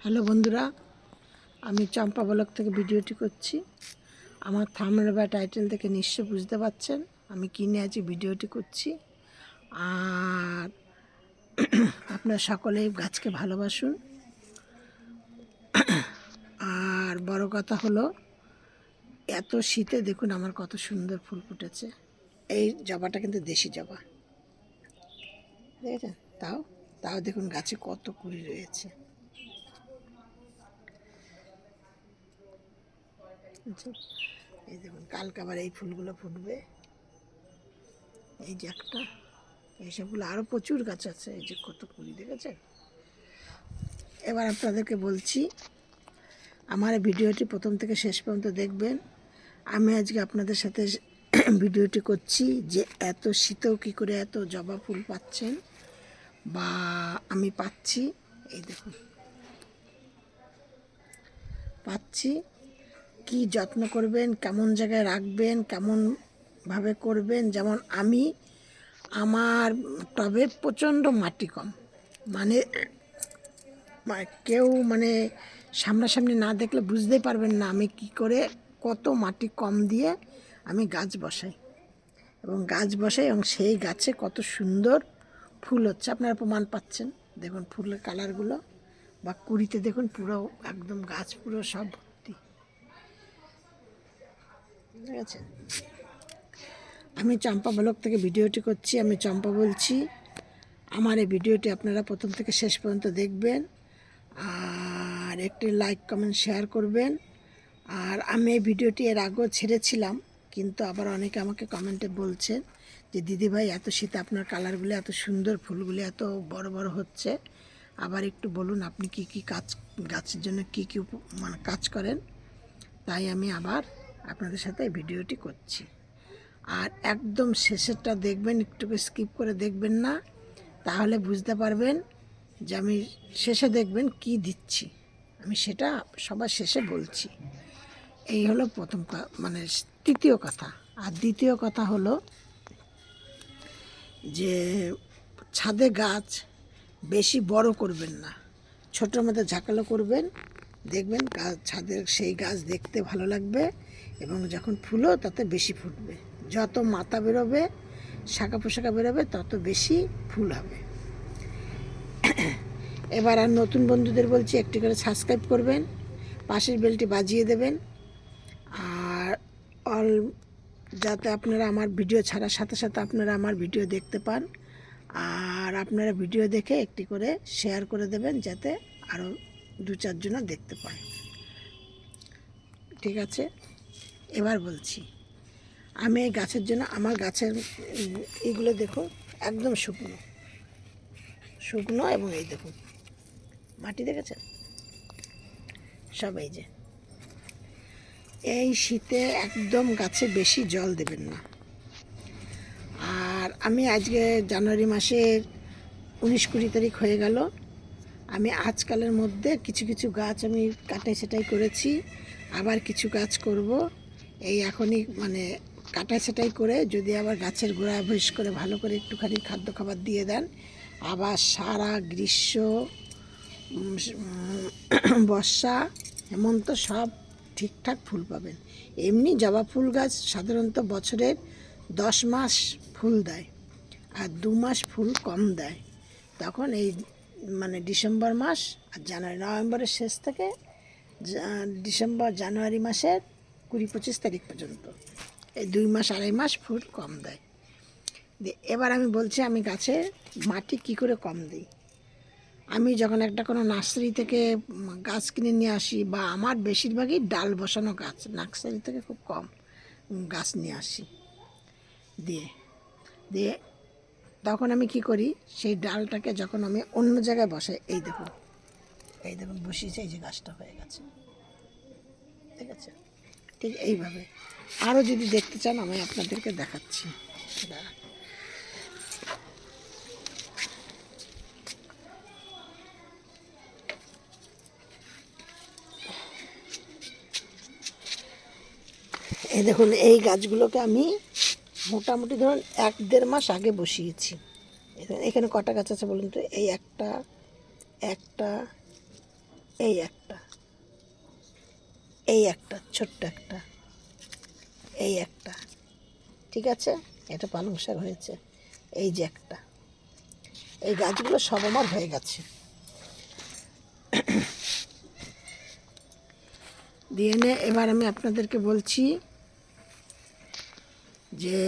Hello বন্ধুরা, আমি চম্পা blog থেকে ভিডিওটি করছি। আমার থাম্বনেল বা টাইটেল থেকে নিশ্চয় বুঝতে পারছেন আমি কী নিয়ে আজ ভিডিওটি করছি। আর আপনারা সকলেই গাছকে ভালোবাসুন। আর বড় কথা হলো, এত শীতে দেখুন আমার কত সুন্দর ফুল ফুটেছে। এই জবাটা কিন্তু দেশি জবা, দেখেছেন? তাও তাও দেখুন গাছে কত কুড়ি রয়েছে। এই দেখুন কালকে আবার এই ফুলগুলো ফুটবে। এই যে একটা, এইসবগুলো আরও প্রচুর গাছ আছে। এই যে কত কুড়ি, দেখেছেন? এবার আপনাদেরকে বলছি, আমার ভিডিওটি প্রথম থেকে শেষ পর্যন্ত দেখবেন। আমি আজকে আপনাদের সাথে ভিডিওটি করছি যে এত শীতেও কী করে এত জবা ফুল পাচ্ছেন বা আমি পাচ্ছি। এই দেখুন পাচ্ছি। কি যত্ন করবেন, কেমন জায়গায় রাখবেন, কেমনভাবে করবেন। যেমন আমার টবে প্রচণ্ড মাটি কম, মানে কেউ সামনাসামনি না দেখলে বুঝতেই পারবেন না আমি কি করে কত মাটি কম দিয়ে আমি গাছ বসাই এবং সেই গাছে কত সুন্দর ফুল হচ্ছে। আপনারা প্রমাণ পাচ্ছেন, দেখুন ফুলের কালারগুলো বা কুড়িতে দেখুন পুরো একদম গাছ পুরো সব ভর্তি, ঠিক আছে? আমি চম্পা ব্লগ থেকে ভিডিওটি করছি, আমি চম্পা বলছি। আমার এই ভিডিওটি আপনারা প্রথম থেকে শেষ পর্যন্ত দেখবেন আর একটি লাইক কমেন্ট শেয়ার করবেন। আর আমি এই ভিডিওটি এর আগেও ছেড়েছিলাম, কিন্তু আবার অনেকে আমাকে কমেন্টে বলছেন যে দিদিভাই এত শীতে আপনার কালারগুলো এত সুন্দর, ফুলগুলো এত বড় বড় হচ্ছে, আবার একটু বলুন আপনি কি কি কাজ, গাছের জন্য কি কি কাজ করেন। তাই আমি আবার আপনাদের সাথে এই ভিডিওটি করছি। আর একদম শেষেরটা দেখবেন, একটু স্কিপ করে দেখবেন না, তাহলে বুঝতে পারবেন যে আমি শেষে দেখবেন কি দিচ্ছি, আমি সেটা সবার শেষে বলছি। এই হলো প্রথম তৃতীয় কথা। আর দ্বিতীয় কথা হলো যে ছাদে গাছ বেশি বড় করবেন না, ছোটোর মধ্যে ঝাঁকালো করবেন। দেখবেন ছাদের সেই গাছ দেখতে ভালো লাগবে এবং যখন ফুলও তাতে বেশি ফুটবে। যত মাথা বেরোবে, শাখা পোশাখা বেরোবে, তত বেশি ফুল হবে। এবার আর নতুন বন্ধুদের বলছি, একটি করে সাবস্ক্রাইব করবেন, পাশের বেলটি বাজিয়ে দেবেন। আর যাতে আপনারা আমার ভিডিও ছাড়ার সাথে সাথে আপনারা আমার ভিডিও দেখতে পান। আর আপনারা ভিডিও দেখে একটি করে শেয়ার করে দেবেন, যাতে আরও 2-4 জনা দেখতে পায়, ঠিক আছে? এবার বলছি, আমি এই গাছের জন্য, আমার গাছের এইগুলো দেখুন একদম শুকনো শুকনো, এবং এই দেখুন মাটি, দেখেছেন? সব এই যে, এই শীতে একদম গাছে বেশি জল দেবেন না। আর আমি আজকে জানুয়ারি মাসের 19-20 তারিখ হয়ে গেল, আমি আজকালের মধ্যে কিছু কিছু গাছ আমি কাটাই সেটাই করেছি, আবার কিছু গাছ করব। এই এখনই কাটাই সেটাই করে যদি আবার গাছের গোড়া বেশ করে ভালো করে একটুখানি খাদ্য খাবার দিয়ে দেন, আবার সারা গ্রীষ্ম, বর্ষা, হেমন্ত সব ঠিকঠাক ফুল পাবেন। এমনি জবা ফুল গাছ সাধারণত বছরের 10 মাস ফুল দেয়, আর 2 মাস ফুল কম দেয়। তখন এই ডিসেম্বর মাস আর জানুয়ারি, নভেম্বরের শেষ থেকে ডিসেম্বর জানুয়ারি মাসের 20-25 তারিখ পর্যন্ত, এই 2 মাস 2.5 মাস ফুল কম দেয়। এবার আমি বলছি আমি গাছে মাটি কি করে কম দিই। আমি যখন একটা কোনো নার্সারি থেকে গাছ কিনে নিয়ে আসি, বা আমার বেশিরভাগই ডাল বসানো গাছ, নার্সারি থেকে খুব কম গাছ নিয়ে আসি, দিয়ে দিয়ে তখন আমি কি করি, সেই ডালটাকে যখন আমি অন্য জায়গায় বসাই, এই দেখুন বসিয়েছে, এই যে গাছটা হয়ে গেছে, ঠিক আছে? ঠিক এইভাবে আরও যদি দেখতে চান আমি আপনাদেরকে দেখাচ্ছি। এই দেখুন, এই গাছগুলোকে আমি মোটামুটি ধরুন 1-1.5 মাস আগে বসিয়েছি। এখানে কটা গাছ আছে বলুন তো? এই একটা, এই একটা, এই একটা ছোট্ট একটা, এই একটা, ঠিক আছে, এটা পালং শাক হয়েছে। এই যে একটা, এই গাছগুলো সব আমার হয়ে গেছে। দিয়ে এবার আমি আপনাদেরকে বলছি যে